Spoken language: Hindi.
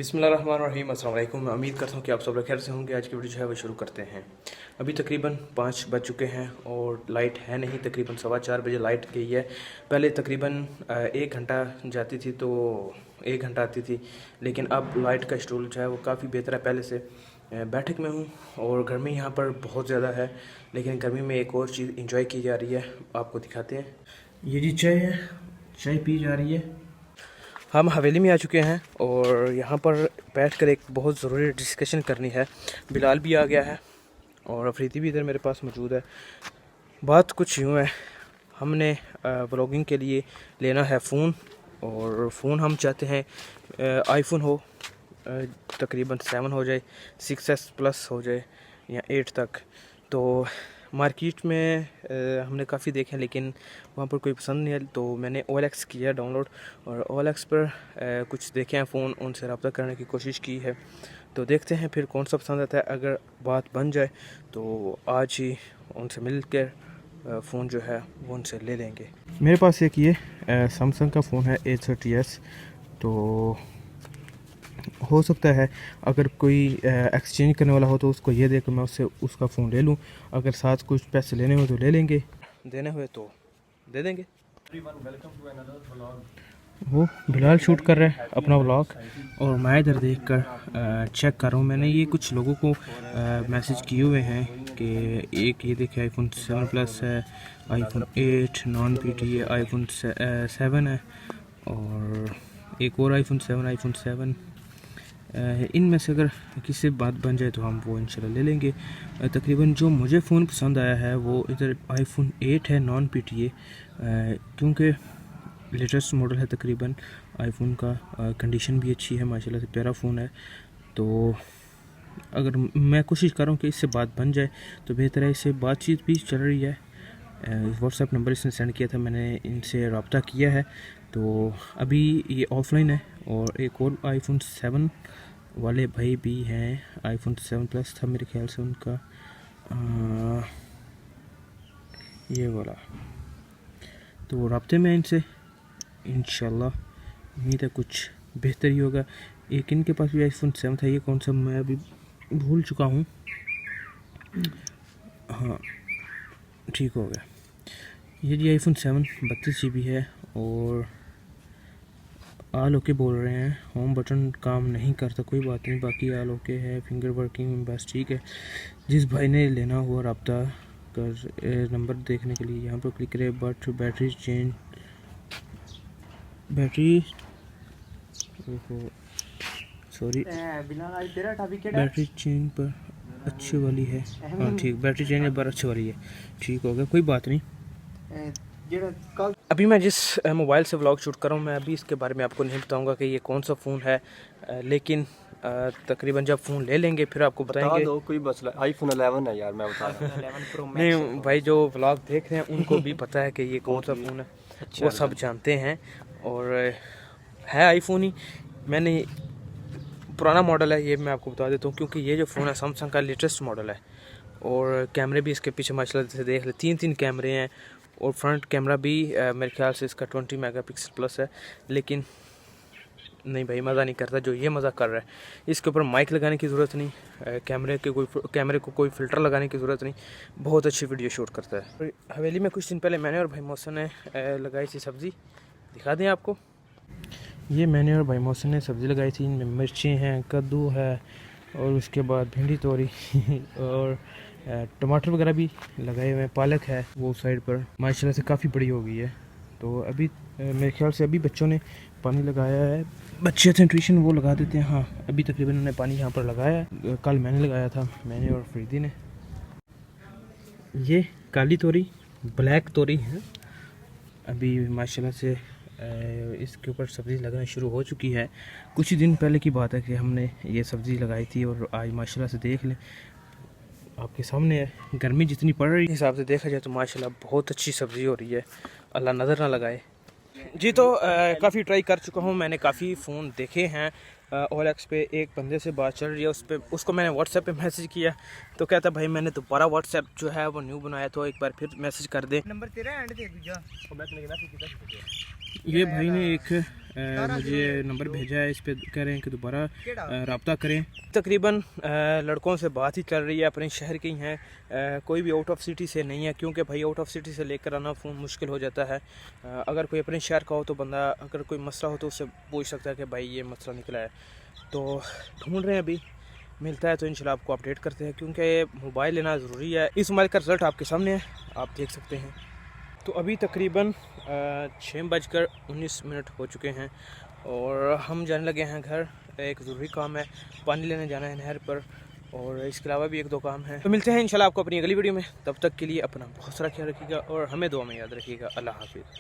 बिस्मिल्लाहिर्रहमानिर्रहीम, अस्सलाम वालेकुम। मैं उम्मीद करता हूँ कि आप सब लोग खैर से होंगे। आज की वीडियो जो है वो शुरू करते हैं। अभी तकरीबन 5 बज चुके हैं और लाइट है नहीं। तकरीबन 4:15 बजे लाइट गई है। पहले तकरीबन 1 घंटा जाती थी तो 1 घंटा आती थी, लेकिन अब लाइट का शेड्यूल जो है वो काफ़ी बेहतर है पहले से। बैठक में हूँ और गर्मी यहाँ पर बहुत ज़्यादा है, लेकिन गर्मी में एक और चीज़ इंजॉय की जा रही है, आपको दिखाते हैं। ये जी चाय है, चाय पी जा रही है। हम हवेली में आ चुके हैं और यहाँ पर बैठकर एक बहुत ज़रूरी डिस्कशन करनी है। बिलाल भी आ गया है और अफरीदी भी इधर मेरे पास मौजूद है। बात कुछ यूँ है, हमने व्लॉगिंग के लिए लेना है फ़ोन, और फ़ोन हम चाहते हैं आईफोन हो, तकरीबन 7 हो जाए, 6S प्लस हो जाए या 8 तक। तो मार्केट में हमने काफ़ी देखे हैं, लेकिन वहाँ पर कोई पसंद नहीं है, तो मैंने OLX किया डाउनलोड और OLX पर कुछ देखे हैं फ़ोन, उनसे रब्ता करने की कोशिश की है। तो देखते हैं फिर कौन सा पसंद आता है। अगर बात बन जाए तो आज ही उनसे मिल कर फ़ोन जो है वो उनसे ले लेंगे। मेरे पास एक ये सैमसंग का फ़ोन है A30s, तो हो सकता है अगर कोई एक्सचेंज करने वाला हो तो उसको ये देकर मैं उससे उसका फ़ोन ले लूँ। अगर साथ कुछ पैसे लेने हो तो ले लेंगे, देने हुए तो दे देंगे। वो बिलाल शूट कर रहा है अपना व्लॉग और मैं इधर देख कर चेक कर रहा हूँ। मैंने ये कुछ लोगों को मैसेज किए हुए हैं कि एक ये देखिए iPhone 7 प्लस है, iPhone 8 नॉन PT है, iPhone 7 है और एक और iPhone 7 इनमें से अगर किसी से बात बन जाए तो हम वो इंशाल्लाह ले लेंगे। तकरीबन जो मुझे फ़ोन पसंद आया है वो इधर iPhone 8 है नॉन PTA, क्योंकि लेटेस्ट मॉडल है तकरीबन आईफोन का। कंडीशन भी अच्छी है, माशाल्लाह से प्यारा फ़ोन है। तो अगर मैं कोशिश कर रहा हूँ कि इससे बात बन जाए तो बेहतर है। इससे बातचीत भी चल रही है, व्हाट्सएप नंबर इसने सेंड किया था, मैंने इनसे रब्ता किया है। तो अभी ये ऑफलाइन है। और एक और iPhone 7 वाले भाई भी हैं, iPhone 7 प्लस था मेरे ख्याल से उनका, ये वाला। तो रब्ते में इनसे इंशाल्लाह उम्मीद है कुछ बेहतर ही होगा। एक इनके पास भी iPhone 7 था, ये कौन सा मैं अभी भूल चुका हूँ। हाँ ठीक हो गया। ये जी iPhone 7 32 GB है और ऑल ओके बोल रहे हैं। होम बटन काम नहीं करता, कोई बात नहीं, बाकी ऑल ओके है, फिंगर वर्किंग बस ठीक है। जिस भाई ने लेना हुआ रब्ता कर नंबर देखने के लिए यहाँ पर क्लिक करें। But battery change, battery sorry battery change पर अच्छी वाली है। हाँ ठीक, बैटरी चेंज पर अच्छी वाली है, ठीक हो गया, कोई बात नहीं। अभी मैं जिस मोबाइल से व्लॉग शूट कर रहा हूँ, मैं अभी इसके बारे में आपको नहीं बताऊंगा कि ये कौन सा फ़ोन है, लेकिन तकरीबन जब फ़ोन ले लेंगे फिर आपको बताएंगे। दो कोई मसला, iPhone 11 है यार, मैं बता रहा हूँ 11 Pro Max नहीं भाई, जो व्लॉग देख रहे हैं उनको भी पता है कि ये कौन सा फ़ोन है, वो सब जानते हैं। और है आईफोन ही, मैंने पुराना मॉडल है ये, मैं आपको बता देता हूँ, क्योंकि ये जो फ़ोन है सैमसंग का लेटेस्ट मॉडल है। और कैमरे भी इसके पीछे माशाल्लाह से देख ले, 3 कैमरे हैं और फ्रंट कैमरा भी मेरे ख्याल से इसका 20 मेगापिक्सल प्लस है। लेकिन नहीं भाई, मज़ा नहीं करता जो ये मज़ा कर रहा है। इसके ऊपर माइक लगाने की ज़रूरत नहीं, कैमरे को कोई फ़िल्टर लगाने की ज़रूरत नहीं, बहुत अच्छी वीडियो शूट करता है। हवेली में कुछ दिन पहले मैंने और भाई मोहसिन ने लगाई थी सब्ज़ी, दिखा दें आपको। ये मैंने और भाई मोहसिन ने सब्ज़ी लगाई थी, इनमें मिर्चें हैं, कद्दू है और उसके बाद भिंडी तोरी और टमाटर वगैरह भी लगाए हुए हैं, पालक है वो साइड पर, माशाल्लाह से काफ़ी बड़ी हो गई है। तो अभी मेरे ख्याल से अभी बच्चों ने पानी लगाया है, बच्चे थे ट्यूशन वो लगा देते हैं। हाँ अभी तकरीबन उन्होंने पानी यहाँ पर लगाया है, कल मैंने लगाया था, मैंने और फरीदी ने। ये काली तोरी, ब्लैक तोरी है, अभी माशाल्लाह से इसके ऊपर सब्ज़ी लगना शुरू हो चुकी है। कुछ ही दिन पहले की बात है कि हमने ये सब्ज़ी लगाई थी और आज माशाल्लाह से देख लें आपके सामने है। गर्मी जितनी पड़ रही है हिसाब से देखा जाए तो माशाल्लाह बहुत अच्छी सब्ज़ी हो रही है, अल्लाह नज़र ना लगाए जी। तो काफ़ी ट्राई कर चुका हूँ, मैंने काफ़ी फ़ोन देखे हैं। OLX पे एक बंदे से बात चल रही है, उस पर उसको मैंने व्हाट्सएप पे मैसेज किया तो कहता भाई मैंने दोबारा व्हाट्सएप जो है वो न्यू बनाया, तो एक बार फिर मैसेज कर दे। नंबर तेरा एंड दे दूजा ये भाई ने एक मुझे नंबर भेजा है, इस पे कह रहे हैं कि दोबारा रब्ता करें। तकरीबन लड़कों से बात ही चल रही है, अपने शहर के ही हैं, कोई भी आउट ऑफ सिटी से नहीं है, क्योंकि भाई आउट ऑफ सिटी से लेकर आना फ़ोन मुश्किल हो जाता है। अगर कोई अपने शहर का हो तो बंदा अगर कोई मसला हो तो उससे पूछ सकता है कि भाई ये मसला निकला है। तो ढूंढ रहे हैं, अभी मिलता है तो इंशाल्लाह आपको अपडेट करते हैं, क्योंकि मोबाइल लेना ज़रूरी है। इस मोबाइल का रिज़ल्ट आपके सामने है, आप देख सकते हैं। तो अभी तकरीबन 6:19 हो चुके हैं और हम जाने लगे हैं घर। एक ज़रूरी काम है, पानी लेने जाना है नहर पर, और इसके अलावा भी 1-2 काम है। तो मिलते हैं इंशाल्लाह आपको अपनी अगली वीडियो में। तब तक के लिए अपना बहुत सारा ख्याल रखिएगा और हमें दुआ में याद रखिएगा। अल्लाह हाफिज़।